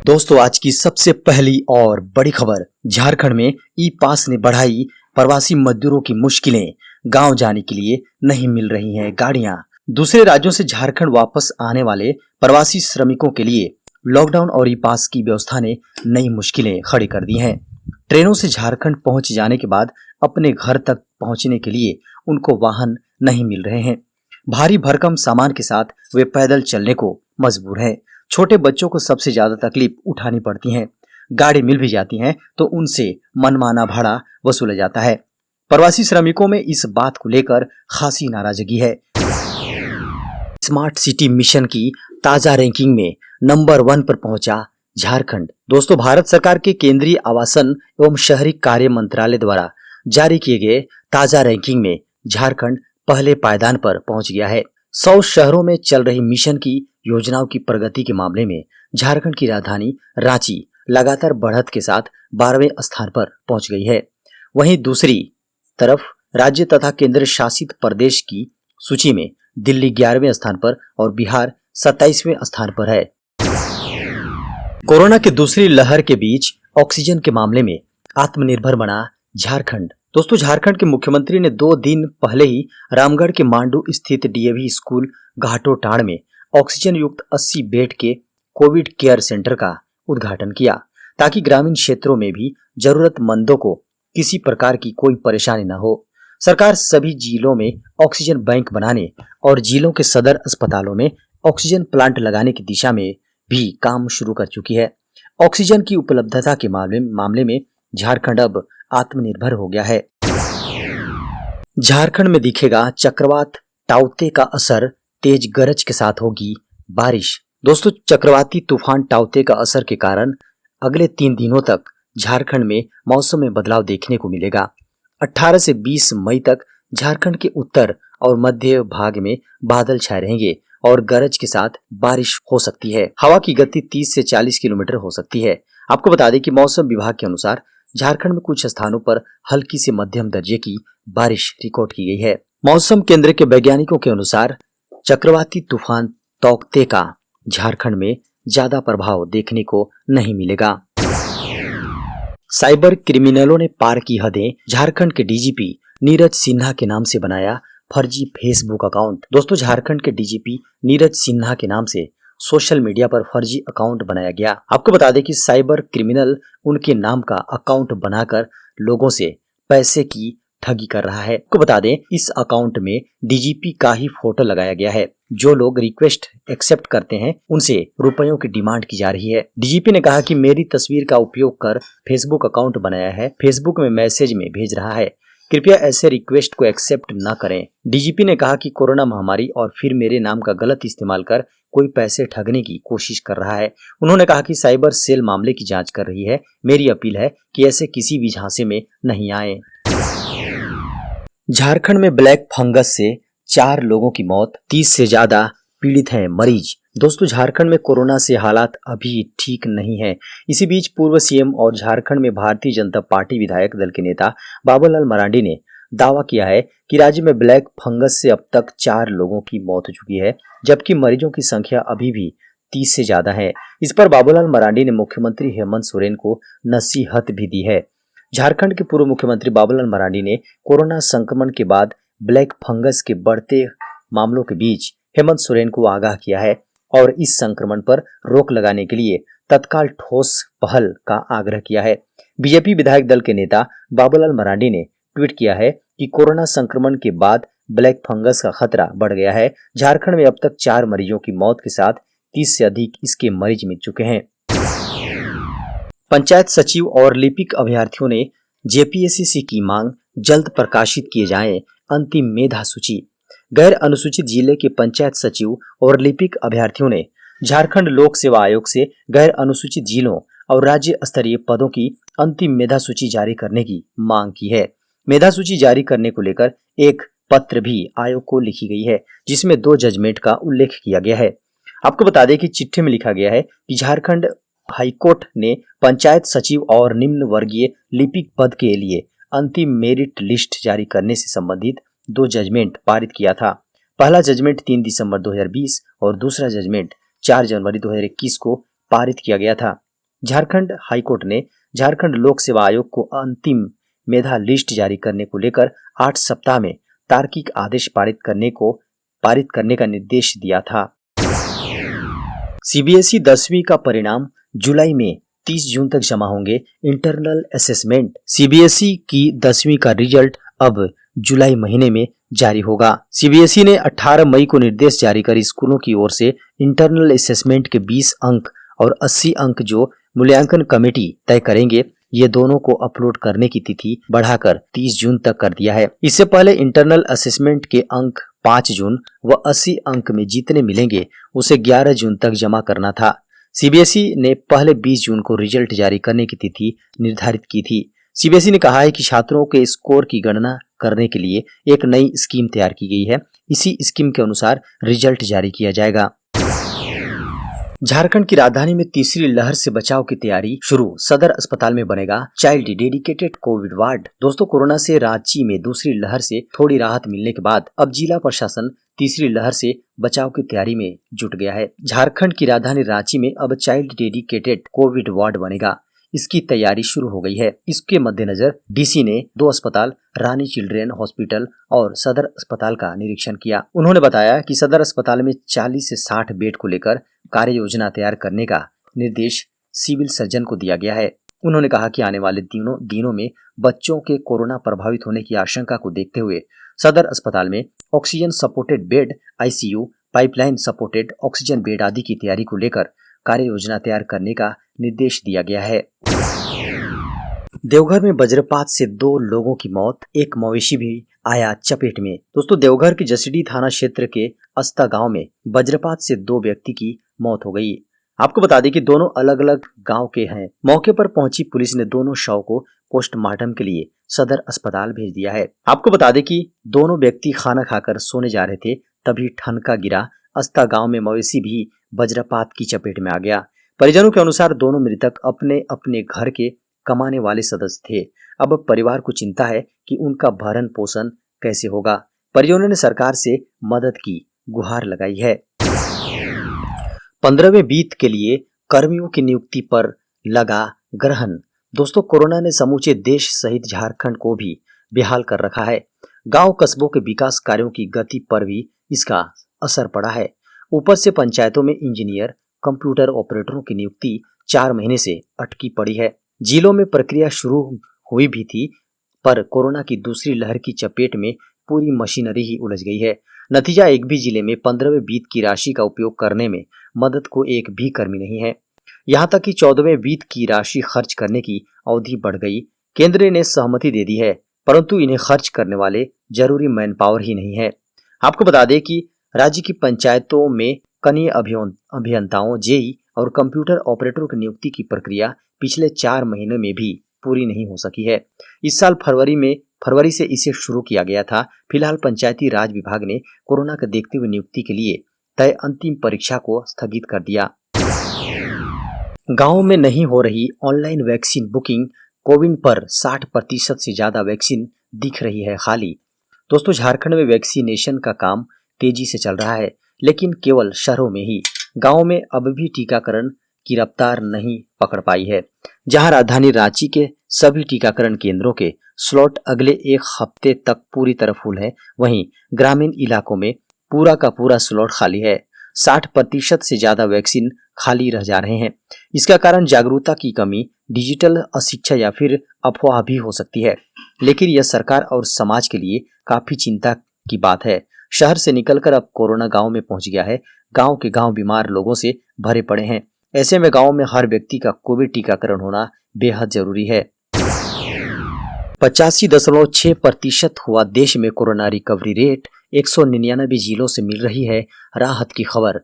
दोस्तों आज की सबसे पहली और बड़ी खबर, झारखंड में ई पास ने बढ़ाई प्रवासी मजदूरों की मुश्किलें। गांव जाने के लिए नहीं मिल रही हैं गाड़ियां। दूसरे राज्यों से झारखंड वापस आने वाले प्रवासी श्रमिकों के लिए लॉकडाउन और ई पास की व्यवस्था ने नई मुश्किलें खड़ी कर दी हैं। ट्रेनों से झारखंड पहुंच जाने के बाद अपने घर तक पहुंचने के लिए उनको वाहन नहीं मिल रहे हैं। भारी भरकम सामान के साथ वे पैदल चलने को मजबूर हैं। छोटे बच्चों को सबसे ज्यादा तकलीफ उठानी पड़ती है। गाड़ी मिल भी जाती है तो उनसे मनमाना भाड़ा वसूला जाता है। प्रवासी श्रमिकों में इस बात को लेकर खासी नाराजगी है। स्मार्ट सिटी मिशन की ताजा रैंकिंग में नंबर 1 पर पहुंचा झारखंड। दोस्तों भारत सरकार के केंद्रीय आवासन एवं शहरी कार्य मंत्रालय द्वारा जारी किए गए ताजा रैंकिंग में झारखंड पहले पायदान पर पहुंच गया है। 100 शहरों में चल रही मिशन की योजनाओं की प्रगति के मामले में झारखंड की राजधानी रांची लगातार बढ़त के साथ 12वें स्थान पर पहुंच गई है। वहीं दूसरी तरफ राज्य तथा केंद्र शासित प्रदेश की सूची में दिल्ली 11वें स्थान पर और बिहार 27वें स्थान पर है। कोरोना की दूसरी लहर के बीच ऑक्सीजन के मामले में आत्मनिर्भर बना झारखंड। दोस्तों झारखंड के मुख्यमंत्री ने 2 दिन पहले ही रामगढ़ के मांडू स्थित डीएवी स्कूल घाटोटाड़ में ऑक्सीजन युक्त 80 बेड के कोविड केयर सेंटर का उद्घाटन किया, ताकि ग्रामीण क्षेत्रों में भी जरूरतमंदों को किसी प्रकार की कोई परेशानी न हो। सरकार सभी जिलों में ऑक्सीजन बैंक बनाने और जिलों के सदर अस्पतालों में ऑक्सीजन प्लांट लगाने की दिशा में भी काम शुरू कर चुकी है। ऑक्सीजन की उपलब्धता के मामले में झारखंड अब आत्मनिर्भर हो गया है। झारखंड में दिखेगा चक्रवात टाउते का असर, तेज गरज के साथ होगी बारिश। दोस्तों चक्रवाती तूफान टाउते का असर के कारण अगले 3 दिनों तक झारखंड में मौसम में बदलाव देखने को मिलेगा। 18 से 20 मई तक झारखंड के उत्तर और मध्य भाग में बादल छाए रहेंगे और गरज के साथ बारिश हो सकती है। हवा की गति 30 से 40 किलोमीटर हो सकती है। आपको बता दें कि मौसम विभाग के अनुसार झारखंड में कुछ स्थानों पर हल्की से मध्यम दर्जे की बारिश रिकॉर्ड की गई है। मौसम केंद्र के वैज्ञानिकों के अनुसार चक्रवाती तूफान तौकते का झारखंड में ज्यादा प्रभाव देखने को नहीं मिलेगा। साइबर क्रिमिनलों ने पार की हदें, झारखंड के डीजीपी नीरज सिन्हा के नाम से बनाया फर्जी फेसबुक अकाउंट। दोस्तों झारखंड के डीजीपी नीरज सिन्हा के नाम से सोशल मीडिया पर फर्जी अकाउंट बनाया गया। आपको बता दें कि साइबर क्रिमिनल उनके नाम का अकाउंट बनाकर लोगों से पैसे की ठगी कर रहा है। आपको बता दें इस अकाउंट में डीजीपी का ही फोटो लगाया गया है। जो लोग रिक्वेस्ट एक्सेप्ट करते हैं उनसे रुपयों की डिमांड की जा रही है। डीजीपी ने कहा कि मेरी तस्वीर का उपयोग कर फेसबुक अकाउंट बनाया है, फेसबुक में मैसेज में भेज रहा है, कृपया ऐसे रिक्वेस्ट को एक्सेप्ट न करें। डीजीपी ने कहा कि कोरोना महामारी और फिर मेरे नाम का गलत इस्तेमाल कर कोई पैसे ठगने की कोशिश कर रहा है। उन्होंने कहा कि साइबर सेल मामले की जांच कर रही है। मेरी अपील है कि ऐसे किसी भी झांसे में नहीं आए। झारखंड में ब्लैक फंगस से 4 लोगों की मौत, 30 से ज्यादा पीड़ित हैं मरीज। दोस्तों झारखंड में कोरोना से हालात अभी ठीक नहीं है। इसी बीच पूर्व सीएम और झारखंड में भारतीय जनता पार्टी विधायक दल के नेता बाबूलाल मरांडी ने दावा किया है कि राज्य में ब्लैक फंगस से अब तक 4 लोगों की मौत हो चुकी है, जबकि मरीजों की संख्या अभी भी 30 से ज्यादा है। इस पर बाबूलाल मरांडी ने मुख्यमंत्री हेमंत सोरेन को नसीहत भी दी है। झारखंड के पूर्व मुख्यमंत्री बाबूलाल मरांडी ने कोरोना संक्रमण के बाद ब्लैक फंगस के बढ़ते मामलों के बीच हेमंत सोरेन को आगाह किया है और इस संक्रमण पर रोक लगाने के लिए तत्काल ठोस पहल का आग्रह किया है। बीजेपी विधायक दल के नेता बाबूलाल मरांडी ने ट्वीट किया है कि कोरोना संक्रमण के बाद ब्लैक फंगस का खतरा बढ़ गया है। झारखंड में अब तक 4 मरीजों की मौत के साथ 30 से अधिक इसके मरीज मिल चुके हैं। पंचायत सचिव और लिपिक अभ्यर्थियों ने जेपीएससी की मांग जल्द प्रकाशित किए जाएं अंतिम मेधा सूची। गैर अनुसूचित जिले के पंचायत सचिव और लिपिक अभ्यर्थियों ने झारखंड लोक सेवा आयोग से गैर अनुसूचित जिलों और राज्य स्तरीय पदों की अंतिम मेधा सूची जारी करने की मांग की है। मेधा सूची जारी करने को लेकर एक पत्र भी आयोग को लिखी गई है, जिसमें 2 जजमेंट का उल्लेख किया गया है। आपको बता दें कि चिट्ठी में लिखा गया है कि झारखंड हाईकोर्ट ने पंचायत सचिव और निम्न वर्गीय लिपिक पद के लिए अंतिम मेरिट लिस्ट जारी करने से संबंधित 2 जजमेंट पारित किया था। पहला जजमेंट 3 दिसंबर 2020 और दूसरा जजमेंट 4 जनवरी 2021 को पारित किया गया था। झारखंड हाईकोर्ट ने झारखंड लोक सेवा आयोग को अंतिम मेधा लिस्ट जारी करने को लेकर 8 सप्ताह में तार्किक आदेश पारित करने का निर्देश दिया था। सीबीएसई 10वीं का परिणाम जुलाई में 30 जून तक जमा होंगे इंटरनल असेसमेंट। सीबीएसई की 10वीं का रिजल्ट अब जुलाई महीने में जारी होगा। सीबीएसई ने 18 मई को निर्देश जारी कर स्कूलों की ओर से इंटरनल असेसमेंट के 20 अंक और 80 अंक जो मूल्यांकन कमेटी तय करेंगे, ये दोनों को अपलोड करने की तिथि बढ़ाकर 30 जून तक कर दिया है। इससे पहले इंटरनल असेसमेंट के अंक 5 जून व 80 अंक में जितने मिलेंगे उसे 11 जून तक जमा करना था। सीबीएसई ने पहले 20 जून को रिजल्ट जारी करने की तिथि निर्धारित की थी। सीबीएसई ने कहा है कि छात्रों के स्कोर की गणना करने के लिए एक नई स्कीम तैयार की गई है। इसी स्कीम के अनुसार रिजल्ट जारी किया जाएगा। झारखंड की राजधानी में तीसरी लहर से बचाव की तैयारी शुरू। सदर अस्पताल में बनेगा चाइल्ड डेडिकेटेड कोविड वार्ड। दोस्तों, कोरोना से रांची में दूसरी लहर से थोड़ी राहत मिलने के बाद अब जिला प्रशासन तीसरी लहर से बचाव की तैयारी में जुट गया है। झारखंड की राजधानी रांची में अब चाइल्ड डेडिकेटेड कोविड वार्ड बनेगा। इसकी तैयारी शुरू हो गई है। इसके मद्देनजर डीसी ने 2 अस्पताल, रानी चिल्ड्रेन हॉस्पिटल और सदर अस्पताल का निरीक्षण किया। उन्होंने बताया कि सदर अस्पताल में 40 से 60 बेड को लेकर कार्य योजना तैयार करने का निर्देश सिविल सर्जन को दिया गया है। उन्होंने कहा कि आने वाले दिनों में बच्चों के कोरोना प्रभावित होने की आशंका को देखते हुए सदर अस्पताल में oxygen supported bed, ICU, pipeline supported oxygen bed आदि की तैयारी को लेकर कार्य योजना तैयार करने का निर्देश दिया गया है। देवघर में वज्रपात से 2 लोगों की मौत, एक मवेशी भी आया चपेट में। दोस्तों, देवघर के जसीडीह थाना क्षेत्र के अस्ता गांव में वज्रपात से 2 व्यक्ति की मौत हो गई। आपको बता दें कि दोनों अलग अलग गांव के हैं। मौके पर पहुंची पुलिस ने दोनों शव को पोस्टमार्टम के लिए सदर अस्पताल भेज दिया है। आपको बता दें कि दोनों व्यक्ति खाना खाकर सोने जा रहे थे, तभी ठनका गिरा। अस्ता गांव में मवेशी भी वज्रपात की चपेट में आ गया। परिजनों के अनुसार दोनों मृतक अपने अपने घर के कमाने वाले सदस्य थे। अब परिवार को चिंता है कि उनका भरण पोषण कैसे होगा। परिजनों ने सरकार से मदद की गुहार लगाई है। 15वें बीत के लिए कर्मियों की नियुक्ति पर लगा ग्रहण। दोस्तों, कोरोना ने समूचे देश सहित झारखंड को भी बेहाल कर रखा है। गांव कस्बों के विकास कार्यों की गति पर भी इसका असर पड़ा है। ऊपर से पंचायतों में इंजीनियर, कंप्यूटर ऑपरेटरों की नियुक्ति 4 महीने से अटकी पड़ी है। जिलों में प्रक्रिया शुरू हुई भी थी, पर कोरोना की दूसरी लहर की चपेट में पूरी मशीनरी ही उलझ गई है। नतीजा, एक भी जिले में 15वें बीत की राशि का उपयोग करने में मदद को एक भी कर्मी नहीं है। यहां तक कि 14वें बीत की राशि खर्च करने की अवधि बढ़ गई। केंद्र ने सहमति दे दी है, परंतु इन्हें खर्च करने वाले जरूरी मैन पावर ही नहीं है। आपको बता दें कि राज्य की पंचायतों में कनीय अभियंताओं, जेई और कंप्यूटर ऑपरेटरों की नियुक्ति की प्रक्रिया पिछले 4 महीनों में भी पूरी नहीं हो सकी है। इस साल फरवरी से इसे शुरू किया गया था। फिलहाल पंचायती राज विभाग ने कोरोना को देखते हुए नियुक्ति के लिए तय अंतिम परीक्षा को स्थगित कर दिया। गांव में नहीं हो रही ऑनलाइन वैक्सीन बुकिंग, कोविन पर 60% से ज्यादा वैक्सीन दिख रही है खाली। दोस्तों, झारखंड में वैक्सीनेशन का काम तेजी से चल रहा है, लेकिन केवल शहरों में ही। गांव में अब भी टीकाकरण की रफ्तार नहीं पकड़ पाई है। जहां राजधानी रांची के सभी टीकाकरण केंद्रों के स्लॉट अगले 1 हफ्ते तक पूरी तरह फुल है, वहीं ग्रामीण इलाकों में पूरा का पूरा स्लॉट खाली है। 60% से ज्यादा वैक्सीन खाली रह जा रहे हैं। इसका कारण जागरूकता की कमी, डिजिटल अशिक्षा या फिर अफवाह भी हो सकती है, लेकिन यह सरकार और समाज के लिए काफी चिंता की बात है। शहर से निकलकर अब कोरोना गांव में पहुंच गया है। गांव के गांव बीमार लोगों से भरे पड़े हैं। ऐसे में गांव में हर व्यक्ति का कोविड टीकाकरण होना बेहद जरूरी है। 85.6% हुआ देश में कोरोना रिकवरी रेट। 199 जिलों से मिल रही है राहत की खबर।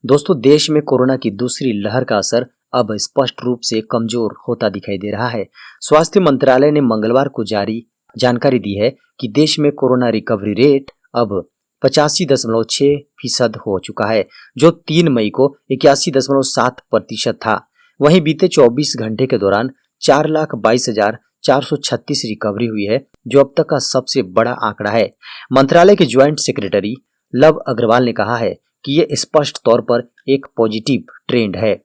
दोस्तों, देश में कोरोना की दूसरी लहर का असर अब स्पष्ट रूप से कमजोर होता दिखाई दे रहा है। स्वास्थ्य मंत्रालय ने मंगलवार को जारी जानकारी दी है कि देश में कोरोना रिकवरी रेट अब 85.6% हो चुका है, जो 3 मई को 81.7% था। वहीं बीते 24 घंटे के दौरान 4,22,436 रिकवरी हुई है, जो अब तक का सबसे बड़ा आंकड़ा है। मंत्रालय के ज्वाइंट सेक्रेटरी लव अग्रवाल ने कहा है कि यह स्पष्ट तौर पर एक पॉजिटिव ट्रेंड है।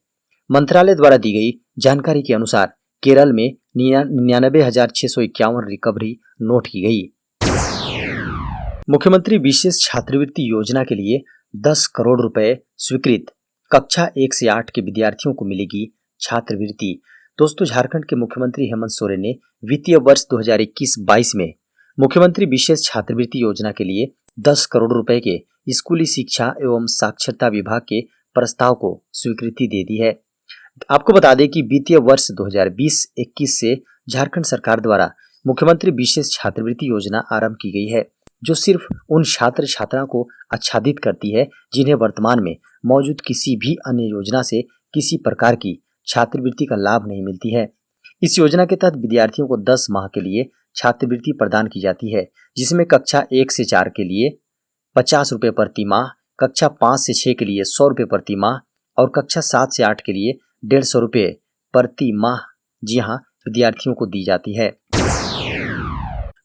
मंत्रालय द्वारा दी गई जानकारी के अनुसार केरल में 99,651 रिकवरी नोट की गई। मुख्यमंत्री विशेष छात्रवृत्ति योजना के लिए 10 करोड़ रुपए स्वीकृत, कक्षा 1 से 8 के विद्यार्थियों को मिलेगी छात्रवृत्ति। दोस्तों, झारखंड के मुख्यमंत्री हेमंत सोरेन ने वित्तीय वर्ष 2021-22 में मुख्यमंत्री विशेष छात्रवृत्ति योजना के लिए 10 करोड़ रुपए के स्कूली शिक्षा एवं साक्षरता विभाग के प्रस्ताव को स्वीकृति दे दी है। आपको बता दें कि वित्तीय वर्ष 2020-21 से झारखंड सरकार द्वारा मुख्यमंत्री विशेष छात्रवृत्ति योजना आरंभ की गई है, जो सिर्फ उन छात्र छात्राओं को आच्छादित करती है जिन्हें वर्तमान में मौजूद किसी भी अन्य योजना से किसी प्रकार की छात्रवृत्ति का लाभ नहीं मिलती है। इस योजना के तहत विद्यार्थियों को 10 माह के लिए छात्रवृत्ति प्रदान की जाती है, जिसमें कक्षा 1 से 4 के लिए 50 रुपये प्रति माह, कक्षा 5 से 6 के लिए 100 रुपये प्रति माह और कक्षा 7 से 8 के लिए 150 रुपये प्रति माह जी हाँ विद्यार्थियों को दी जाती है।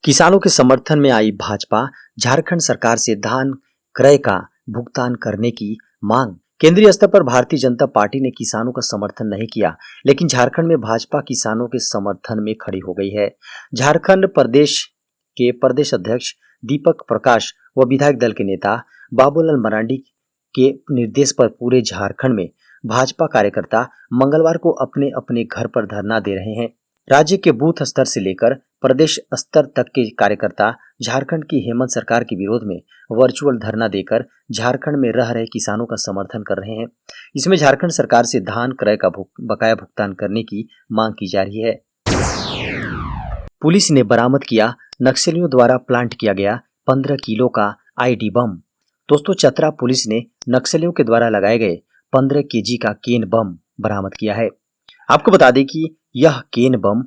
किसानों के समर्थन में आई भाजपा, झारखंड सरकार से धान क्रय का भुगतान करने की मांग। केंद्रीय स्तर पर भारतीय जनता पार्टी ने किसानों का समर्थन नहीं किया, लेकिन झारखंड में भाजपा किसानों के समर्थन में खड़ी हो गई है। झारखंड प्रदेश के प्रदेश अध्यक्ष दीपक प्रकाश व विधायक दल के नेता बाबूलाल मरांडी के निर्देश पर पूरे झारखंड में भाजपा कार्यकर्ता मंगलवार को अपने अपने घर पर धरना दे रहे हैं। राज्य के बूथ स्तर से लेकर प्रदेश स्तर तक के कार्यकर्ता झारखंड की हेमंत सरकार के विरोध में वर्चुअल धरना देकर झारखंड में रह रहे किसानों का समर्थन कर रहे हैं। इसमें झारखंड सरकार से धान क्रय का बकाया भुगतान करने की मांग की जा रही है। पुलिस ने बरामद किया नक्सलियों द्वारा प्लांट किया गया 15 किलो का आईडी बम। दोस्तों, चतरा पुलिस ने नक्सलियों के द्वारा लगाए गए 15 केजी का केन बम बरामद किया है। आपको बता दें कि यह केन बम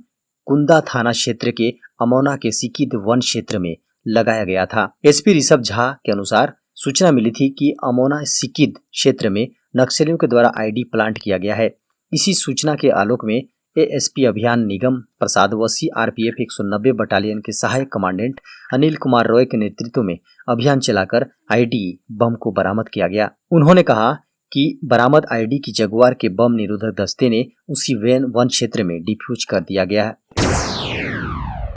कुंदा थाना क्षेत्र के अमौना के सिकिद वन क्षेत्र में लगाया गया था। एसपी ऋषभ झा के अनुसार सूचना मिली थी कि अमौना सिकिद क्षेत्र में नक्सलियों के द्वारा आईडी प्लांट किया गया है। इसी सूचना के आलोक में एएसपी अभियान निगम प्रसाद व सीआरपीएफ 190 बटालियन के सहायक कमांडेंट अनिल कुमार रॉय के नेतृत्व में अभियान चलाकर आईडी बम को बरामद किया गया। उन्होंने कहा कि बरामद आईडी की जगुआर के बम निरोधक दस्ते ने उसी वन क्षेत्र में डिफ्यूज कर दिया गया है।